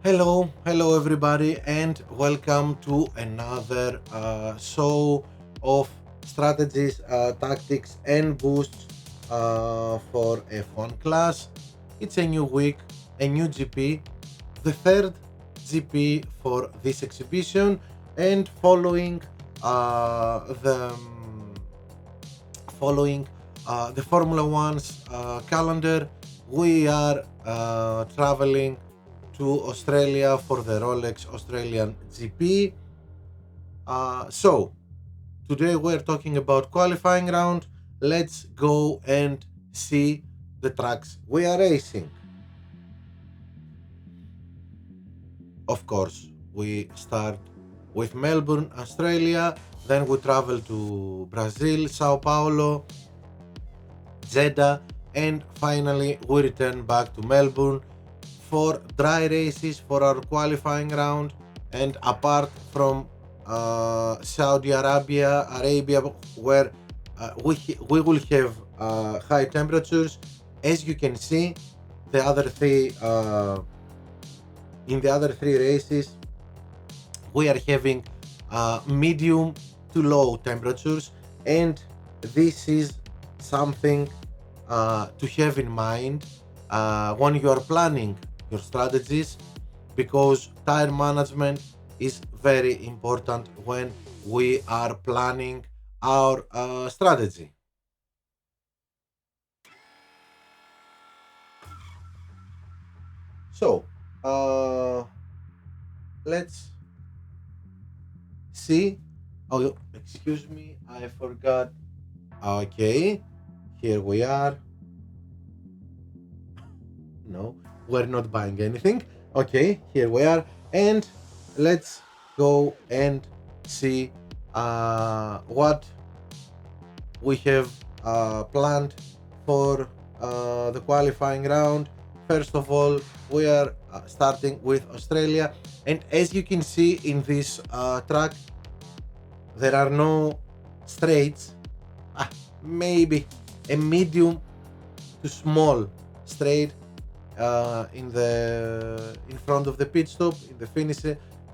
Hello everybody, and welcome to another show of strategies, tactics, and boosts for F1 class. It's a new week, a new GP, the third GP for this exhibition, and following the Formula One's calendar, we are traveling to Australia for the Rolex Australian GP. So today we're talking about qualifying round. Let's go and see the tracks we are racing. Of course, we start with Melbourne, Australia. Then we travel to Brazil, Sao Paulo, Jeddah, and finally we return back to Melbourne for dry races for our qualifying round. And apart from Saudi Arabia, where we will have high temperatures, as you can see, the other three in the other three races we are having medium to low temperatures, and this is something to have in mind when you are planning your strategies, because tire management is very important when we are planning our strategy. So let's see. Oh, excuse me, I forgot. Okay, here we are. No, we're not buying anything. Okay, here we are, and let's go and see what we have planned for the qualifying round. First of all, we are starting with Australia, and as you can see in this track, there are no straights. Ah, maybe a medium to small straight in front of the pit stop in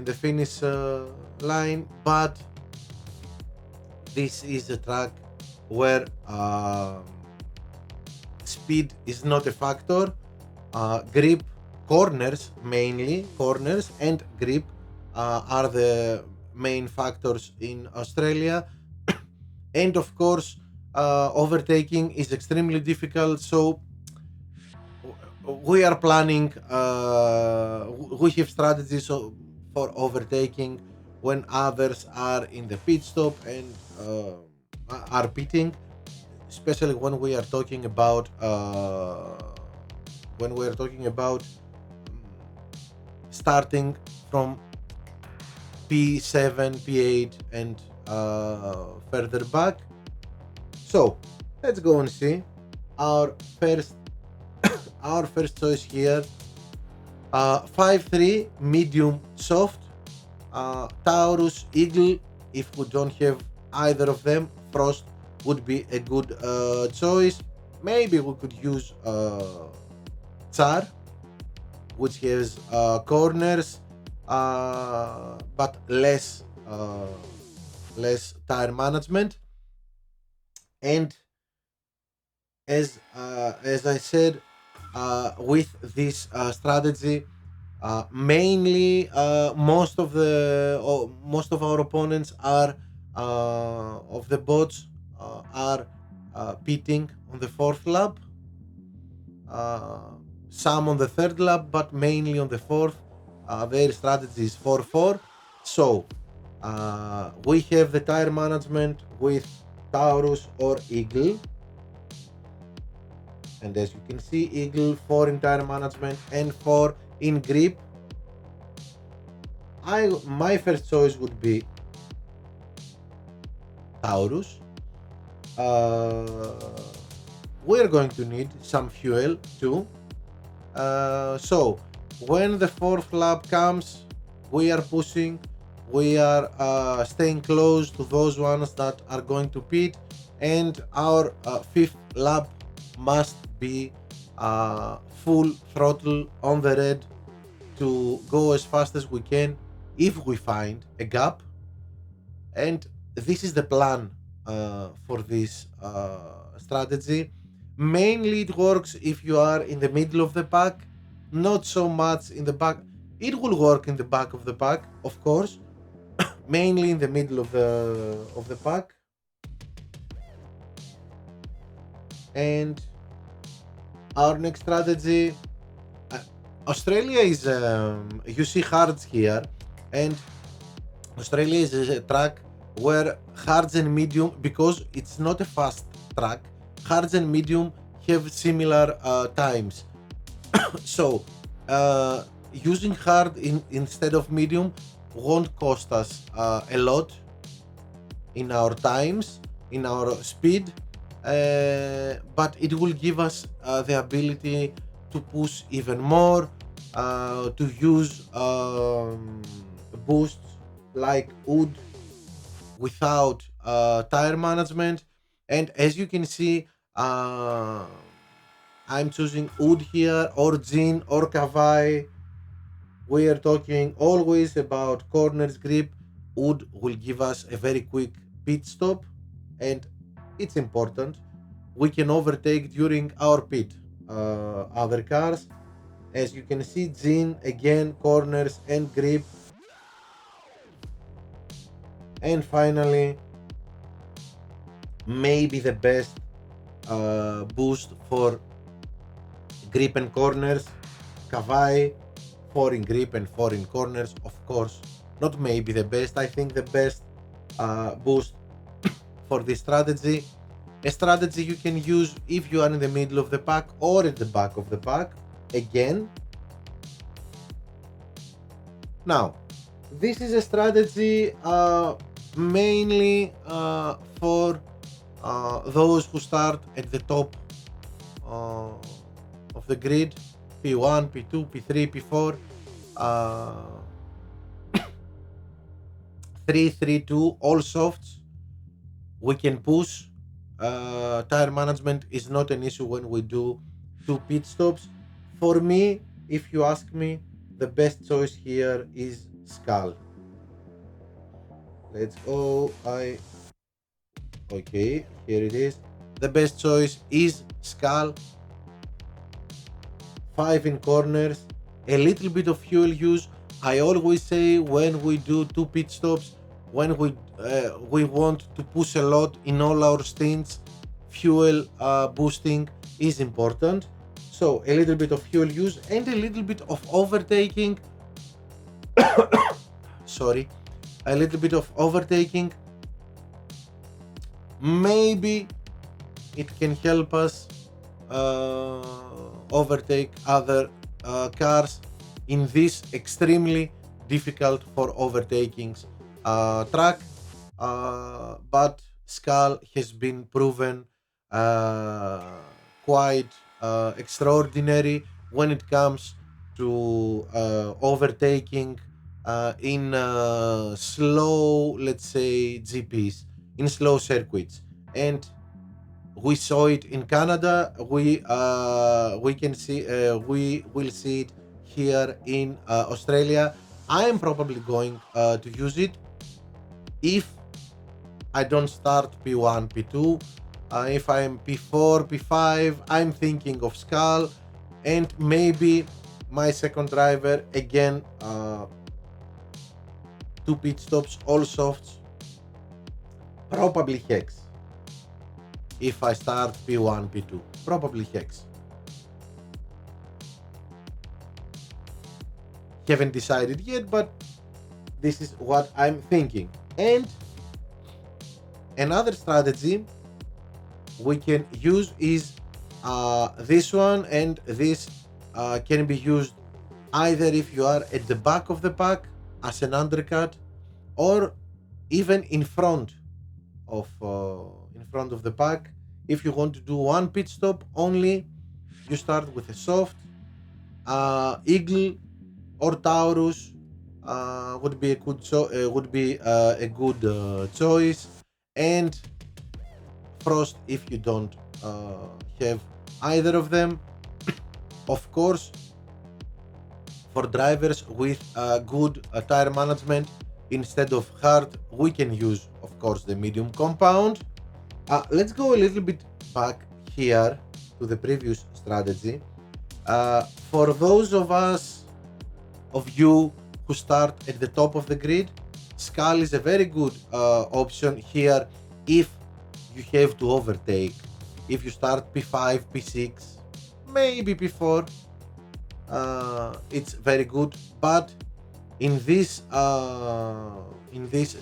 the finish line, but this is a track where speed is not a factor. Grip, corners, mainly corners and grip are the main factors in Australia. And of course, overtaking is extremely difficult, so we are planning, we have strategies for overtaking when others are in the pit stop and are pitting, especially when we are talking about starting from P7, P8, and further back. So let's go and see our first our first choice here. 5-3 medium soft, Taurus Eagle. If we don't have either of them, Frost would be a good choice. Maybe we could use Tsar, which has corners, but less tire management. And as I said, with this strategy, mainly most of our opponents are of the bots are pitting on the fourth lap, uh, some on the third lap, but mainly on the fourth. Their strategy is 4-4. So we have the tire management with Taurus or Eagle, and as you can see, Eagle 4 in tire management and 4 in grip. My first choice would be Taurus. uh, we're going to need some fuel too, so when the fourth lap comes, we are pushing, we are staying close to those ones that are going to pit, and our fifth lap must be full throttle on the red to go as fast as we can if we find a gap. And this is the plan for this strategy. Mainly it works if you are in the middle of the pack, not so much in the back. It will work in the back of the pack, of course, mainly in the middle of the pack. And our next strategy, uh, Australia is you see hards here, and Australia is a track where hards and medium, because it's not a fast track, hards and medium have similar times. So using hard instead of medium won't cost us a lot in our times, in our speed, but it will give us the ability to push even more, to use boosts like wood without tire management. And as you can see, uh, I'm choosing wood here, or gin, or kavai. We are talking always about corners grip. Wood will give us a very quick pit stop, and it's important. We can overtake during our pit other cars. As you can see, gin again, corners and grip. And finally, maybe the best boost for grip and corners, Kawai, 4 in grip and 4 in corners, of course. Not maybe the best, I think the best boost for this strategy. A strategy you can use if you are in the middle of the pack or at the back of the pack. Again, now this is a strategy mainly for those who start at the top uh, of the grid, P1, P2, P3, P4, uh, 3, 3, 2, all softs. We can push. Tire management is not an issue when we do 2 pit stops. For me, if you ask me, the best choice here is Skull. Let's go. Okay, here it is. The best choice is Skull. 5 in corners, a little bit of fuel use. I always say when we do 2 pit stops, when we want to push a lot in all our stints, fuel boosting is important. So a little bit of fuel use and a little bit of overtaking. Sorry, a little bit of overtaking. Maybe it can help us overtake other cars in this extremely difficult for overtakings track, but Skull has been proven uh, quite extraordinary when it comes to overtaking in slow, let's say, GPs, in slow circuits. And we saw it in Canada. We can see we will see it here in Australia. I am probably going to use it if I don't start P1, P2. If I'm P4, P5, I'm thinking of Skull, and maybe my second driver again. 2 pit stops, all softs, probably Hex. If I start P1, P2, probably Hex. Haven't decided yet, but this is what I'm thinking. And another strategy we can use is this one, and this can be used either if you are at the back of the pack as an undercut, or even in front of the pack. If you want to do one pit stop only, you start with a soft. Eagle or Taurus would be a good choice, and Frost if you don't have either of them. Of course, For drivers with good tire management, instead of hard, we can use, of course, the medium compound. Let's go a little bit back here to the previous strategy. For those of you who start at the top of the grid, skull is a very good option here if you have to overtake. If you start P5, P6, maybe P4, it's very good. But in this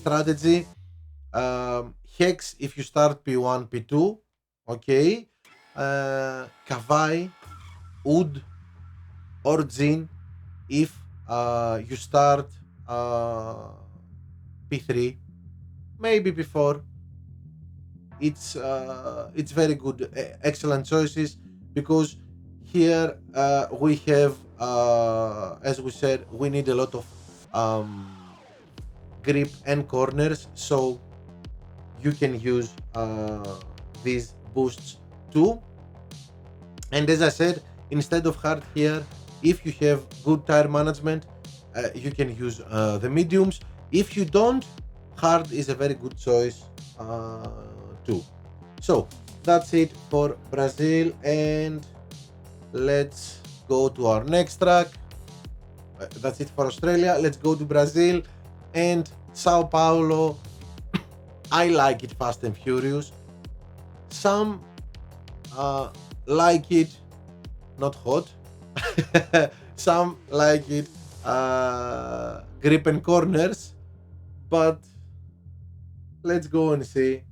strategy, hex if you start P1, P2, okay, Kavai, Ud, or Jin if you start P3, maybe P4. It's very good, excellent choices, because here we have, as we said, we need a lot of grip and corners, so you can use these boosts too. And as I said, instead of hard here, if you have good tire management, you can use the mediums. If you don't, hard is a very good choice too. So that's it for Brazil, and let's go to our next track. That's it for Australia. Let's go to Brazil and Sao Paulo. I like it fast and furious. Some like it not hot. Some like it grip and corners. But let's go and see.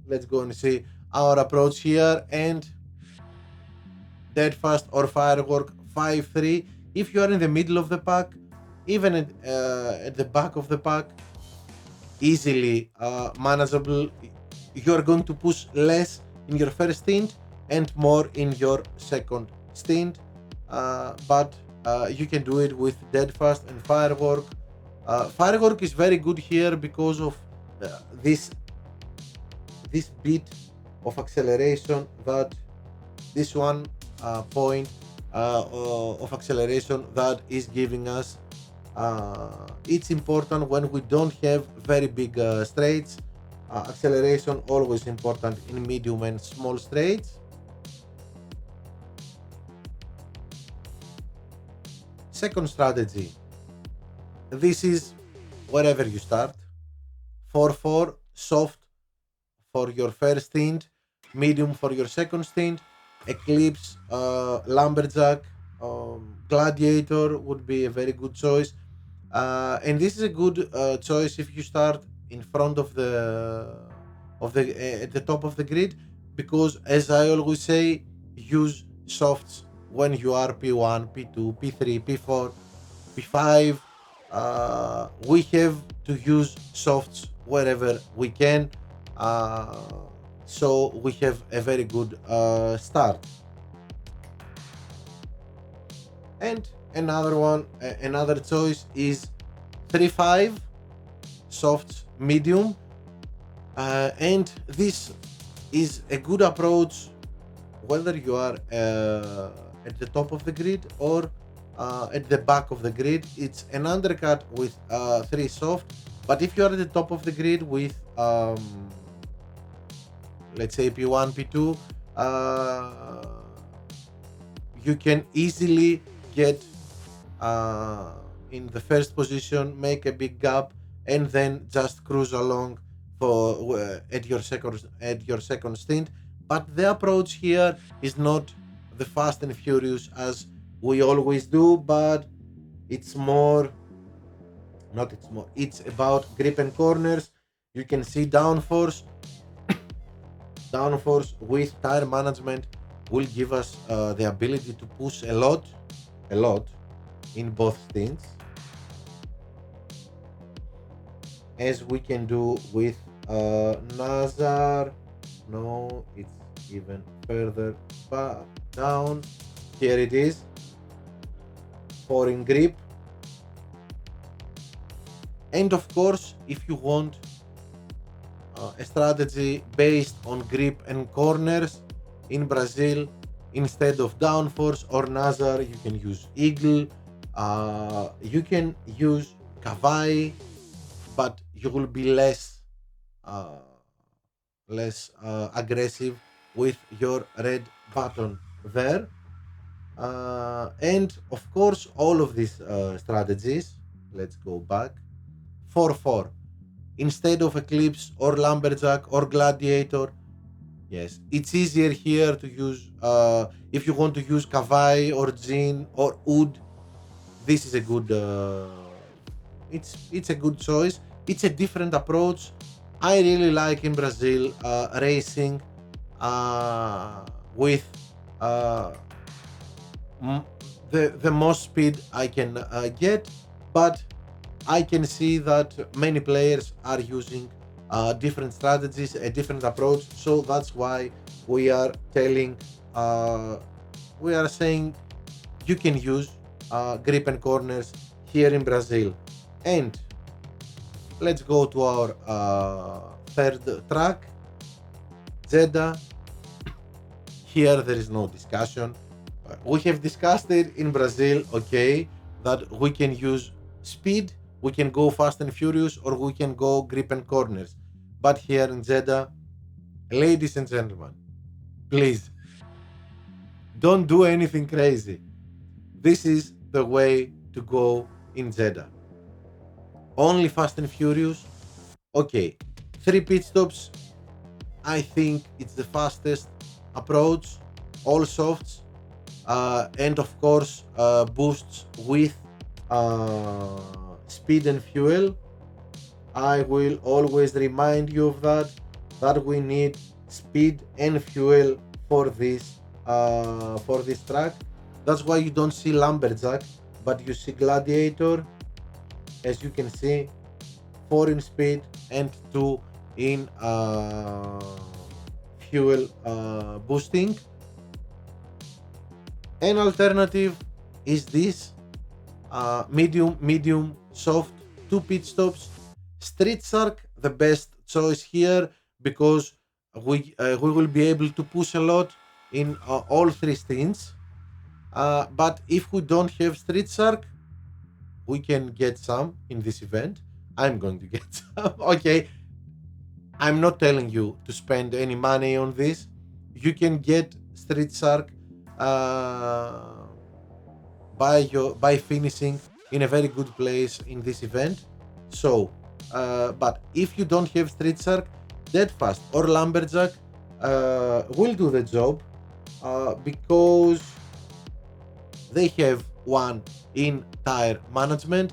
Let's go and see our approach here. And dead fast or firework 5-3. If you are in the middle of the pack, even at the back of the pack, easily manageable. You are going to push less in your first stint and more in your second stint, but you can do it with dead fast and firework. Firework is very good here because of this bit of acceleration, that this one point of acceleration that is giving us. It's important when we don't have very big straights. Acceleration always important in medium and small straights. Second strategy. This is wherever you start. 4-4, soft for your first stint, medium for your second stint, Eclipse, Lumberjack, Gladiator would be a very good choice. And this is a good choice if you start in front of the at the top of the grid, because as I always say, use softs when you are P1, P2, P3, P4, P5. We have to use softs wherever we can, so we have a very good start. And another choice is 3-5, soft, medium, and this is a good approach whether you are at the top of the grid or at the back of the grid. It's an undercut with 3 soft, but if you are at the top of the grid with let's say P1, P2, you can easily get in the first position, make a big gap, and then just cruise along for at your second stint. But the approach here is not the fast and furious as we always do, but it's more, not it's more, it's about grip and corners. You can see downforce with tire management will give us the ability to push a lot in both stints, as we can do with Nazar. No, it's even further back down. Here it is, foreign grip. And of course, if you want a strategy based on grip and corners, in Brazil Instead of downforce or Nazar, you can use Eagle. You can use Kavai, but you will be uh, less aggressive with your red button there. And of course, all of these strategies. Let's go back. 4-4. Instead of Eclipse or Lumberjack or Gladiator, yes, it's easier here to use. If you want to use Kavai or Jin or Oud, this is a good. It's a good choice. It's a different approach. I really like in Brazil racing uh, with uh, m- the most speed I can get, but I can see that many players are using different strategies, a different approach. So that's why we are telling, uh, we are saying you can use grip and corners here in Brazil. And let's go to our third track, Jeddah. Here there is no discussion. We have discussed it in Brazil, okay, that we can use speed, we can go fast and furious, or we can go grip and corners. But here in Jeddah, ladies and gentlemen, please don't do anything crazy. This is the way to go in Jeddah. Only fast and furious. Okay, 3 pit stops. I think it's the fastest approach. All softs, and of course boosts with uh, speed and fuel. I will always remind you of that we need speed and fuel for this track. That's why you don't see Lumberjack, but you see Gladiator. As you can see, 4 in speed and 2 in fuel boosting. An alternative is this medium, soft, 2 pit stops. Street Shark, the best choice here because we will be able to push a lot in all 3 stints. But if we don't have Street Shark, we can get some in this event. I'm going to get some. Okay, I'm not telling you to spend any money on this. You can get Street Shark uh, by finishing in a very good place in this event. So, but if you don't have Street Shark, Deadfast or Lumberjack will do the job because they have one in tire management.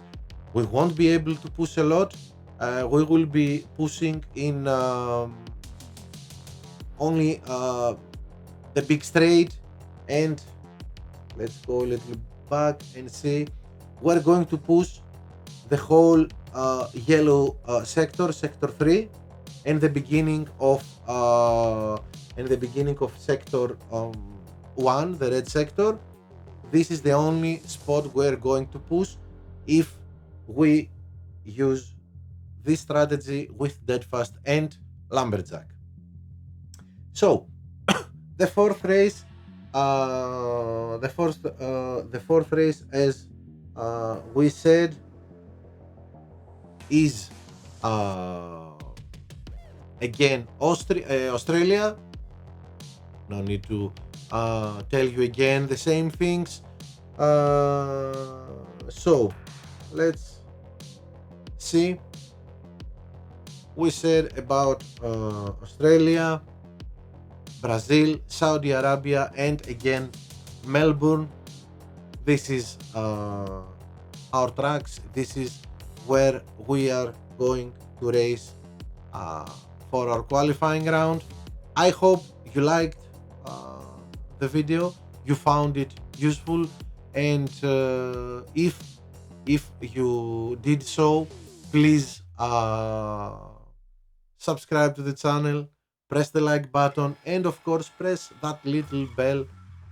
We won't be able to push a lot. We will be pushing in only the big straight, and let's go a little back and see. We're going to push the whole yellow sector 3, and the beginning of sector 1, the red sector. This is the only spot we're going to push if we use this strategy with Deadfast and Lumberjack. So the fourth race, as we said, is uh, again Australia. No need to tell you again the same things. So let's see. We said about Australia, Brazil, Saudi Arabia, and again Melbourne. This is our tracks. This is where we are going to race uh, for our qualifying round. I hope you liked the video, you found it useful, and if you did so, please subscribe to the channel, press the like button, and of course press that little bell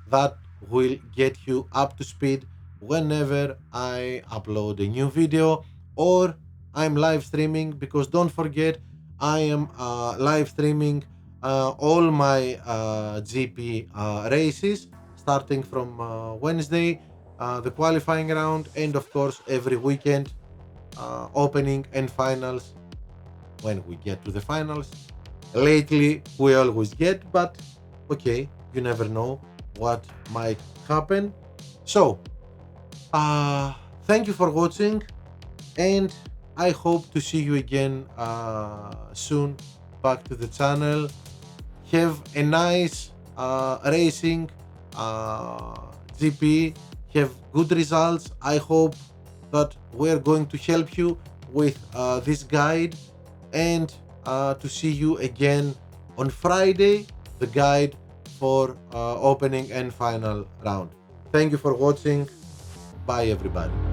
that will get you up to speed whenever I upload a new video or I'm live streaming, because don't forget I am live streaming all my GP races. starting from Wednesday, the qualifying round, and of course every weekend, opening and finals when we get to the finals. Lately, we always get, but okay, you never know what might happen. So, thank you for watching, and I hope to see you again soon back to the channel. Have a nice racing GP, have good results. I hope that we're going to help you with this guide, and to see you again on Friday, the guide for opening and final round. Thank you for watching. Bye everybody.